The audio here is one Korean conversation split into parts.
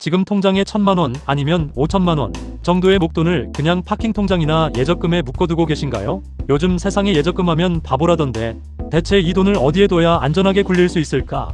지금 통장에 1,000만원 아니면 5천만원 정도의 목돈을 그냥 파킹 통장이나 예적금에 묶어두고 계신가요? 요즘 세상에 예적금 하면 바보라던데 대체 이 돈을 어디에 둬야 안전하게 굴릴 수 있을까?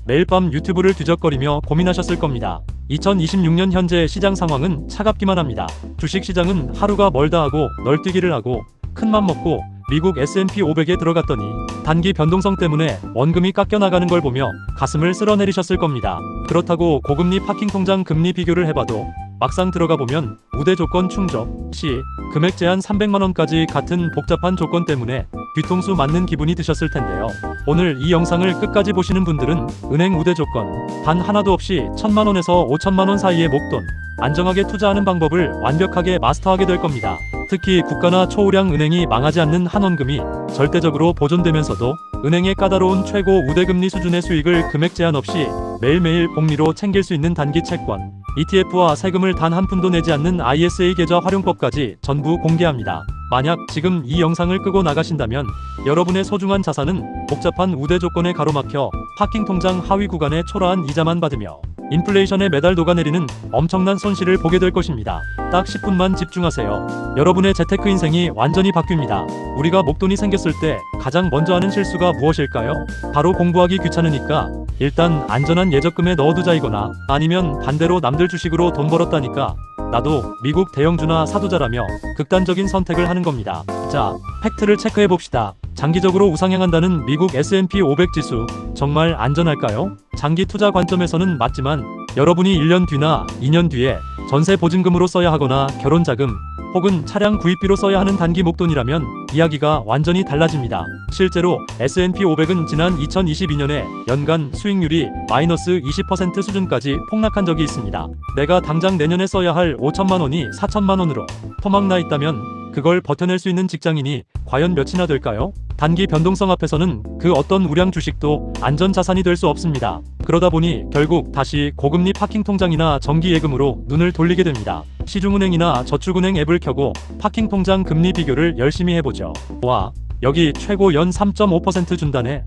매일 밤 유튜브를 뒤적거리며 고민하셨을 겁니다. 2026년 현재 시장 상황은 차갑기만 합니다. 주식시장은 하루가 멀다 하고 널뛰기를 하고 큰맘 먹고 미국 S&P 500에 들어갔더니 단기 변동성 때문에 원금이 깎여나가는 걸 보며 가슴을 쓸어내리셨을 겁니다. 그렇다고 고금리 파킹 통장 금리 비교를 해봐도 막상 들어가 보면 우대 조건 충족 시 금액 제한 300만원까지 같은 복잡한 조건 때문에 뒤통수 맞는 기분이 드셨을 텐데요. 오늘 이 영상을 끝까지 보시는 분들은 은행 우대 조건 단 하나도 없이 1,000만원에서 5천만원 사이의 목돈 안정하게 투자하는 방법을 완벽하게 마스터하게 될 겁니다. 특히 국가나 초우량 은행이 망하지 않는 한원금이 절대적으로 보존되면서도 은행의 까다로운 최고 우대금리 수준의 수익을 금액 제한 없이 매일매일 복리로 챙길 수 있는 단기 채권, ETF와 세금을 단 한 푼도 내지 않는 ISA 계좌 활용법까지 전부 공개합니다. 만약 지금 이 영상을 끄고 나가신다면 여러분의 소중한 자산은 복잡한 우대 조건에 가로막혀 파킹 통장 하위 구간의 초라한 이자만 받으며 인플레이션에 매달 녹아내리는 엄청난 손실을 보게 될 것입니다. 딱 10분만 집중하세요. 여러분의 재테크 인생이 완전히 바뀝니다. 우리가 목돈이 생겼을 때 가장 먼저 하는 실수가 무엇일까요? 바로 공부하기 귀찮으니까 일단 안전한 예적금에 넣어두자이거나 아니면 반대로 남들 주식으로 돈 벌었다니까 나도 미국 대형주나 사두자라며 극단적인 선택을 하는 겁니다. 자, 팩트를 체크해봅시다. 장기적으로 우상향한다는 미국 S&P 500 지수 정말 안전할까요? 장기 투자 관점에서는 맞지만 여러분이 1년 뒤나 2년 뒤에 전세 보증금으로 써야 하거나 결혼자금 혹은 차량 구입비로 써야 하는 단기 목돈이라면 이야기가 완전히 달라집니다. 실제로 S&P 500은 지난 2022년에 연간 수익률이 마이너스 20% 수준까지 폭락한 적이 있습니다. 내가 당장 내년에 써야 할 5천만원이 4천만원으로 토막나 있다면 그걸 버텨낼 수 있는 직장인이 과연 몇이나 될까요? 단기 변동성 앞에서는 그 어떤 우량 주식도 안전자산이 될 수 없습니다. 그러다 보니 결국 다시 고금리 파킹 통장이나 정기예금으로 눈을 돌리게 됩니다. 시중은행이나 저축은행 앱을 켜고 파킹 통장 금리 비교를 열심히 해보죠. 와, 여기 최고 연 3.5% 준다네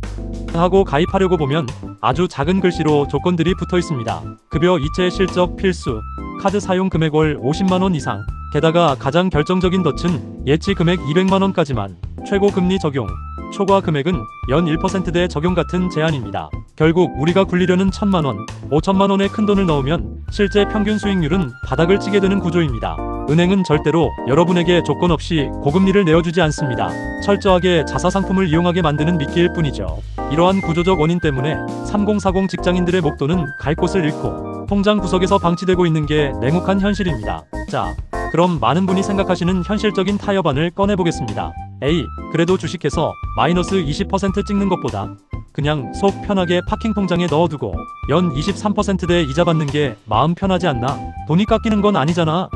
하고 가입하려고 보면 아주 작은 글씨로 조건들이 붙어 있습니다. 급여 이체 실적 필수, 카드 사용 금액 월 50만원 이상, 게다가 가장 결정적인 덫은 예치 금액 200만원까지만, 최고 금리 적용, 초과 금액은 연 1%대 적용 같은 제한입니다. 결국 우리가 굴리려는 1,000만원, 5천만원의 큰돈을 넣으면 실제 평균 수익률은 바닥을 치게 되는 구조입니다. 은행은 절대로 여러분에게 조건 없이 고금리를 내어주지 않습니다. 철저하게 자사상품을 이용하게 만드는 미끼일 뿐이죠. 이러한 구조적 원인 때문에 3040 직장인들의 목돈은 갈 곳을 잃고 통장 구석에서 방치되고 있는 게 냉혹한 현실입니다. 자, 그럼 많은 분이 생각하시는 현실적인 타협안을 꺼내보겠습니다. A. 그래도 주식해서 마이너스 20% 찍는 것보다 그냥 속 편하게 파킹 통장에 넣어두고 연 23%대 이자 받는 게 마음 편하지 않나? 돈이 깎이는 건 아니잖아.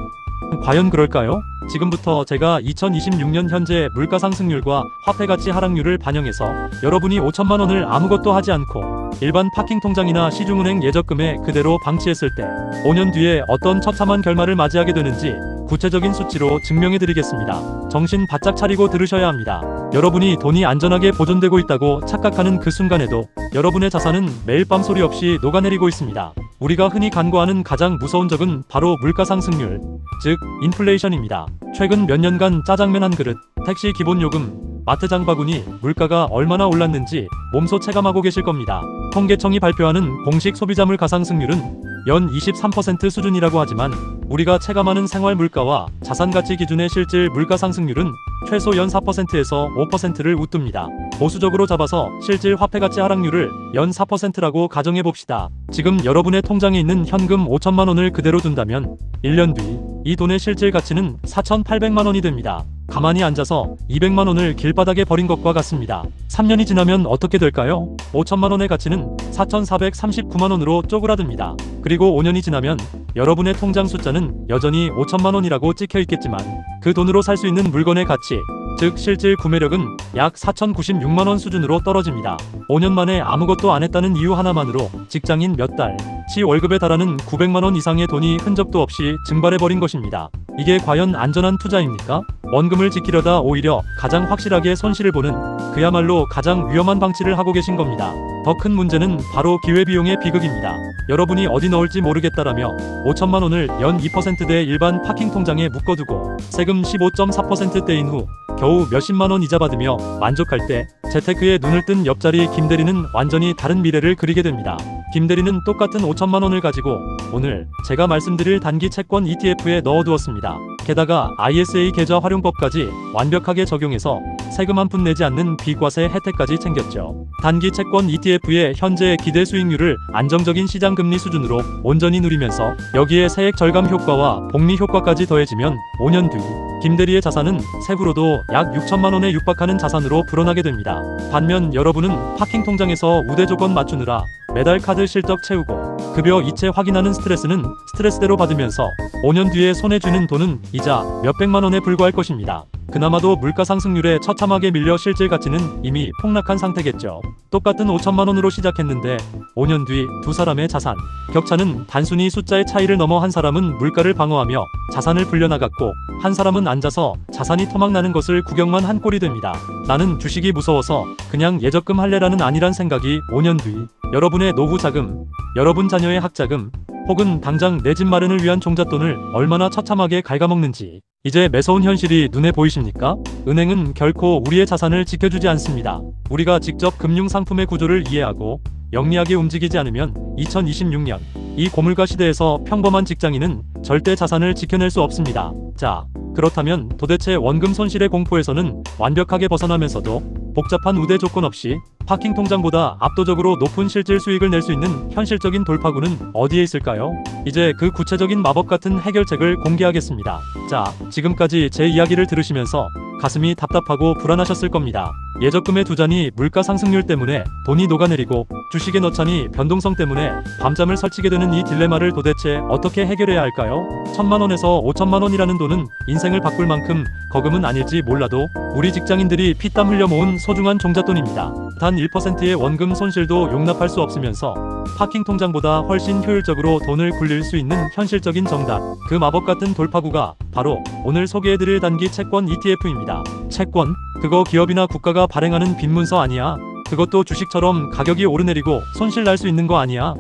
과연 그럴까요? 지금부터 제가 2026년 현재 물가 상승률과 화폐 가치 하락률을 반영해서 여러분이 5천만원을 아무것도 하지 않고 일반 파킹 통장이나 시중은행 예적금에 그대로 방치했을 때 5년 뒤에 어떤 처참한 결말을 맞이하게 되는지 구체적인 수치로 증명해 드리겠습니다. 정신 바짝 차리고 들으셔야 합니다. 여러분이 돈이 안전하게 보존되고 있다고 착각하는 그 순간에도 여러분의 자산은 매일 밤 소리 없이 녹아내리고 있습니다. 우리가 흔히 간과하는 가장 무서운 적은 바로 물가 상승률, 즉 인플레이션입니다. 최근 몇 년간 짜장면 한 그릇, 택시 기본요금, 마트 장바구니 물가가 얼마나 올랐는지 몸소 체감하고 계실 겁니다. 통계청이 발표하는 공식 소비자물 가상승률은 연 23% 수준이라고 하지만 우리가 체감하는 생활 물가와 자산 가치 기준의 실질 물가 상승률은 최소 연 4%에서 5%를 웃돕니다. 보수적으로 잡아서 실질 화폐 가치 하락률을 연 4%라고 가정해 봅시다. 지금 여러분의 통장에 있는 현금 5천만원을 그대로 둔다면 1년 뒤 이 돈의 실질 가치는 4,800만원이 됩니다. 가만히 앉아서 200만원을 길바닥에 버린 것과 같습니다. 3년이 지나면 어떻게 될까요? 5천만원의 가치는 4,439만원으로 쪼그라듭니다. 그리고 5년이 지나면 여러분의 통장 숫자는 여전히 5천만원이라고 찍혀 있겠지만 그 돈으로 살 수 있는 물건의 가치, 즉 실질 구매력은 약 4,096만원 수준으로 떨어집니다. 5년 만에 아무것도 안 했다는 이유 하나만으로 직장인 몇 달, 치 월급에 달하는 900만원 이상의 돈이 흔적도 없이 증발해버린 것입니다. 이게 과연 안전한 투자입니까? 원금을 지키려다 오히려 가장 확실하게 손실을 보는 그야말로 가장 위험한 방치를 하고 계신 겁니다. 더 큰 문제는 바로 기회비용의 비극입니다. 여러분이 어디 넣을지 모르겠다라며 5천만원을 연 2%대 일반 파킹 통장에 묶어두고 세금 15.4%대인 후 겨우 몇십만원 이자 받으며 만족할 때 재테크에 눈을 뜬 옆자리 김대리는 완전히 다른 미래를 그리게 됩니다. 김대리는 똑같은 5천만원을 가지고 오늘 제가 말씀드릴 단기 채권 ETF에 넣어두었습니다. 게다가 ISA 계좌 활용법까지 완벽하게 적용해서 세금 한 푼 내지 않는 비과세 혜택까지 챙겼죠. 단기 채권 ETF의 현재 기대 수익률을 안정적인 시장 금리 수준으로 온전히 누리면서 여기에 세액 절감 효과와 복리 효과까지 더해지면 5년 뒤 김대리의 자산은 세후로도 약 6천만원에 육박하는 자산으로 불어나게 됩니다. 반면 여러분은 파킹 통장에서 우대 조건 맞추느라 매달 카드 실적 채우고 급여 이체 확인하는 스트레스는 스트레스대로 받으면서 5년 뒤에 손에 쥐는 돈은 이자 몇백만원에 불과할 것입니다. 그나마도 물가 상승률에 처참하게 밀려 실질 가치는 이미 폭락한 상태겠죠. 똑같은 5천만원으로 시작했는데 5년 뒤 두 사람의 자산 격차는 단순히 숫자의 차이를 넘어 한 사람은 물가를 방어하며 자산을 불려나갔고 한 사람은 앉아서 자산이 토막나는 것을 구경만 한 꼴이 됩니다. 나는 주식이 무서워서 그냥 예적금 할래라는 아니란 생각이 5년 뒤 여러분의 노후 자금, 여러분 자녀의 학자금, 혹은 당장 내 집 마련을 위한 종잣돈을 얼마나 처참하게 갉아먹는지 이제 매서운 현실이 눈에 보이십니까? 은행은 결코 우리의 자산을 지켜주지 않습니다. 우리가 직접 금융상품의 구조를 이해하고 영리하게 움직이지 않으면 2026년 이 고물가 시대에서 평범한 직장인은 절대 자산을 지켜낼 수 없습니다. 자, 그렇다면 도대체 원금 손실의 공포에서는 완벽하게 벗어나면서도 복잡한 우대 조건 없이 파킹 통장보다 압도적으로 높은 실질 수익을 낼 수 있는 현실적인 돌파구는 어디에 있을까요? 이제 그 구체적인 마법 같은 해결책을 공개하겠습니다. 자, 지금까지 제 이야기를 들으시면서 가슴이 답답하고 불안하셨을 겁니다. 예적금에 두자니 물가 상승률 때문에 돈이 녹아내리고 주식에 넣자니 변동성 때문에 밤잠을 설치게 되는 이 딜레마를 도대체 어떻게 해결해야 할까요? 1천만원에서 5천만원이라는 돈은 인생을 바꿀 만큼 거금은 아닐지 몰라도 우리 직장인들이 피땀 흘려 모은 소중한 종잣돈입니다. 단 1%의 원금 손실도 용납할 수 없으면서 파킹 통장보다 훨씬 효율적으로 돈을 굴릴 수 있는 현실적인 정답, 그 마법 같은 돌파구가 바로 오늘 소개해드릴 단기 채권 ETF입니다. 채권? 그거 기업이나 국가가 발행하는 빈문서 아니야? 그것도 주식처럼 가격이 오르내리고 손실 날 수 있는 거 아니야?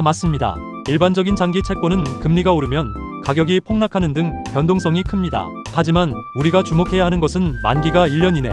맞습니다. 일반적인 장기 채권은 금리가 오르면 가격이 폭락하는 등 변동성이 큽니다. 하지만 우리가 주목해야 하는 것은 만기가 1년 이내,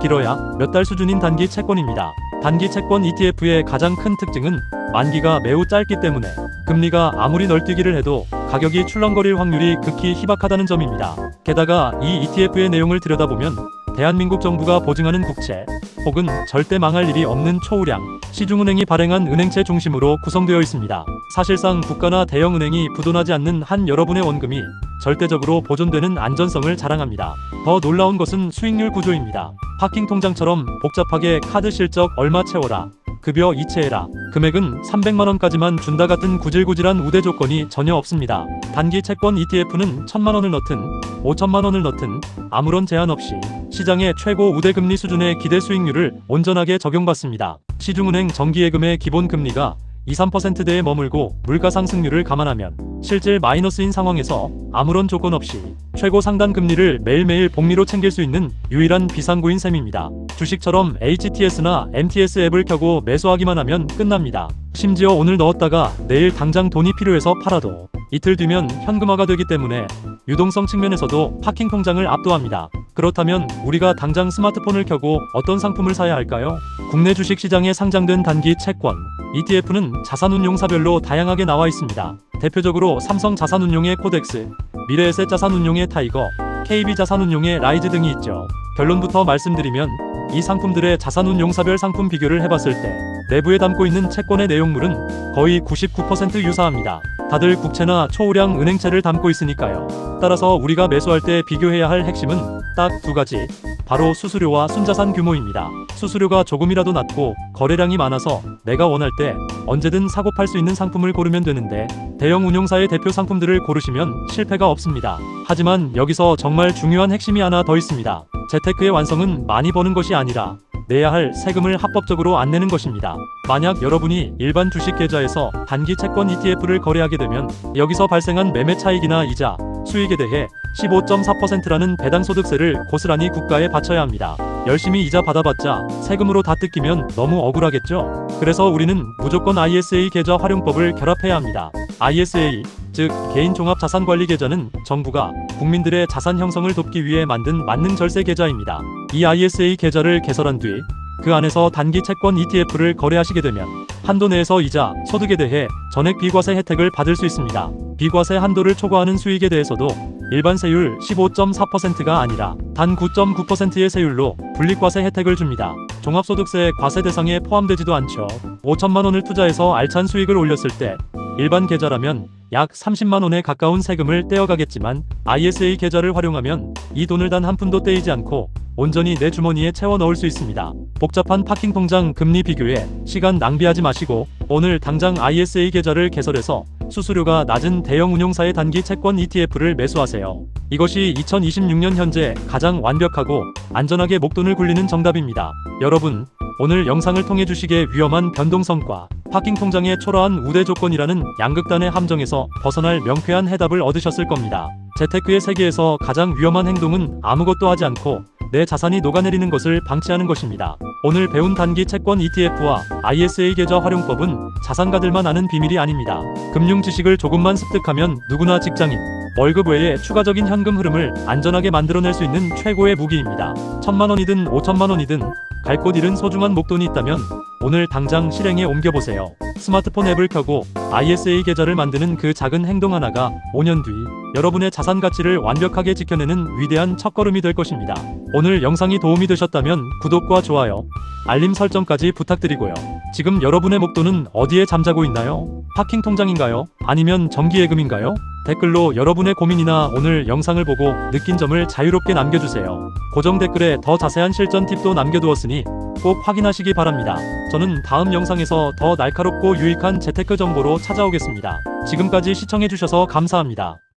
길어야 몇 달 수준인 단기 채권입니다. 단기 채권 ETF의 가장 큰 특징은 만기가 매우 짧기 때문에 금리가 아무리 널뛰기를 해도 가격이 출렁거릴 확률이 극히 희박하다는 점입니다. 게다가 이 ETF의 내용을 들여다보면 대한민국 정부가 보증하는 국채 혹은 절대 망할 일이 없는 초우량 시중은행이 발행한 은행채 중심으로 구성되어 있습니다. 사실상 국가나 대형은행이 부도나지 않는 한 여러분의 원금이 절대적으로 보존되는 안전성을 자랑합니다. 더 놀라운 것은 수익률 구조입니다. 파킹 통장처럼 복잡하게 카드 실적 얼마 채워라, 급여 이체해라, 금액은 300만원까지만 준다 같은 구질구질한 우대 조건이 전혀 없습니다. 단기 채권 ETF는 1천만원을 넣든 5천만원을 넣든 아무런 제한 없이 시장의 최고 우대 금리 수준의 기대 수익률을 온전하게 적용받습니다. 시중은행 정기예금의 기본 금리가 2~3%대에 머물고 물가 상승률을 감안하면 실질 마이너스인 상황에서 아무런 조건 없이 최고 상단 금리를 매일매일 복리로 챙길 수 있는 유일한 비상구인 셈입니다. 주식처럼 HTS나 MTS 앱을 켜고 매수하기만 하면 끝납니다. 심지어 오늘 넣었다가 내일 당장 돈이 필요해서 팔아도 이틀 뒤면 현금화가 되기 때문에 유동성 측면에서도 파킹 통장을 압도합니다. 그렇다면 우리가 당장 스마트폰을 켜고 어떤 상품을 사야 할까요? 국내 주식시장에 상장된 단기 채권 ETF는 자산운용사별로 다양하게 나와 있습니다. 대표적으로 삼성 자산운용의 코덱스, 미래에셋 자산운용의 타이거, KB 자산운용의 라이즈 등이 있죠. 결론부터 말씀드리면 이 상품들의 자산운용사별 상품 비교를 해봤을 때 내부에 담고 있는 채권의 내용물은 거의 99% 유사합니다. 다들 국채나 초우량 은행채를 담고 있으니까요. 따라서 우리가 매수할 때 비교해야 할 핵심은 딱 두 가지, 바로 수수료와 순자산 규모입니다. 수수료가 조금이라도 낮고 거래량이 많아서 내가 원할 때 언제든 사고 팔 수 있는 상품을 고르면 되는데 대형 운용사의 대표 상품들을 고르시면 실패가 없습니다. 하지만 여기서 정말 중요한 핵심이 하나 더 있습니다. 재테크의 완성은 많이 버는 것이 아니라 내야 할 세금을 합법적으로 안 내는 것입니다. 만약 여러분이 일반 주식 계좌에서 단기 채권 ETF를 거래하게 되면 여기서 발생한 매매 차익이나 이자, 수익에 대해 15.4%라는 배당소득세를 고스란히 국가에 바쳐야 합니다. 열심히 이자 받아봤자 세금으로 다 뜯기면 너무 억울하겠죠? 그래서 우리는 무조건 ISA 계좌 활용법을 결합해야 합니다. ISA, 즉 개인종합자산관리계좌는 정부가 국민들의 자산 형성을 돕기 위해 만든 만능 절세 계좌입니다. 이 ISA 계좌를 개설한 뒤 그 안에서 단기 채권 ETF를 거래하시게 되면 한도 내에서 이자, 소득에 대해 전액 비과세 혜택을 받을 수 있습니다. 비과세 한도를 초과하는 수익에 대해서도 일반 세율 15.4%가 아니라 단 9.9%의 세율로 분리과세 혜택을 줍니다. 종합소득세 과세 대상에 포함되지도 않죠. 5천만 원을 투자해서 알찬 수익을 올렸을 때 일반 계좌라면 약 30만 원에 가까운 세금을 떼어가겠지만 ISA 계좌를 활용하면 이 돈을 단 한 푼도 떼이지 않고 온전히 내 주머니에 채워 넣을 수 있습니다. 복잡한 파킹 통장 금리 비교에 시간 낭비하지 마시고 오늘 당장 ISA 계좌를 개설해서 수수료가 낮은 대형 운용사의 단기 채권 ETF를 매수하세요. 이것이 2026년 현재 가장 완벽하고 안전하게 목돈을 굴리는 정답입니다. 여러분, 오늘 영상을 통해 주식의 위험한 변동성과 파킹 통장의 초라한 우대 조건이라는 양극단의 함정에서 벗어날 명쾌한 해답을 얻으셨을 겁니다. 재테크의 세계에서 가장 위험한 행동은 아무것도 하지 않고 내 자산이 녹아내리는 것을 방치하는 것입니다. 오늘 배운 단기 채권 ETF와 ISA 계좌 활용법은 자산가들만 아는 비밀이 아닙니다. 금융 지식을 조금만 습득하면 누구나 직장인, 월급 외에 추가적인 현금 흐름을 안전하게 만들어낼 수 있는 최고의 무기입니다. 1,000만 원이든 5천만 원이든 갈 곳 잃은 소중한 목돈이 있다면 오늘 당장 실행에 옮겨보세요. 스마트폰 앱을 켜고 ISA 계좌를 만드는 그 작은 행동 하나가 5년 뒤 여러분의 자산 가치를 완벽하게 지켜내는 위대한 첫걸음이 될 것입니다. 오늘 영상이 도움이 되셨다면 구독과 좋아요, 알림 설정까지 부탁드리고요. 지금 여러분의 목돈은 어디에 잠자고 있나요? 파킹 통장인가요? 아니면 정기예금인가요? 댓글로 여러분의 고민이나 오늘 영상을 보고 느낀 점을 자유롭게 남겨주세요. 고정 댓글에 더 자세한 실전 팁도 남겨두었으니 꼭 확인하시기 바랍니다. 저는 다음 영상에서 더 날카롭고 유익한 재테크 정보로 찾아오겠습니다. 지금까지 시청해주셔서 감사합니다.